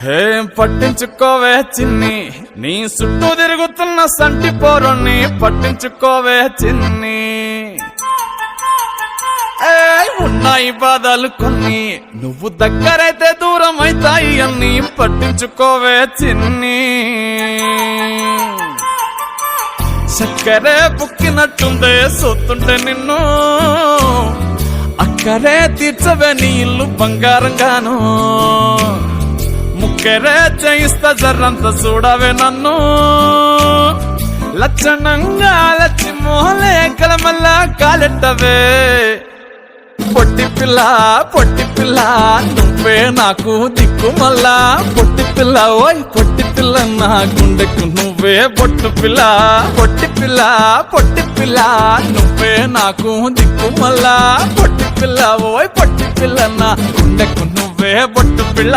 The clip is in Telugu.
పట్టించుకోవే చిన్ని, నీ చుట్టూ తిరుగుతున్న సంటి పోరుని పట్టించుకోవే చిన్ని. ఉన్నాయి బాధలు కొన్ని, నువ్వు దగ్గరైతే దూరం అవుతాయి అన్ని పట్టించుకోవే చిన్ని. చక్కరే బుక్కినట్టుందే సొత్తుంటే నిన్ను, అక్కరే తీర్చవే నీ ఇల్లు బంగారంగాను. ముక్కరే చేయిస్తా జర్రంత చూడవే నన్ను, లక్షణంగా లచ్చి మోహలే కలమల్లా కాలెట్టవే. పొట్టి పిల్ల పొట్టి పిల్ల నువ్వే నాకు దిక్కు మల్లా. పొట్టి పిల్ల ఓయ్ పొట్టి పిల్ల నా గుండెకు నువ్వే పొట్టు పిల్ల. పొట్టి పిల్ల పొట్టి పిల్ల నువ్వే నాకు దిక్కు మల్లా. పొట్టి పిల్ల ఓయ్ పొట్టి పిల్ల నా గుండెకు నువ్వే పొట్టు పిల్ల.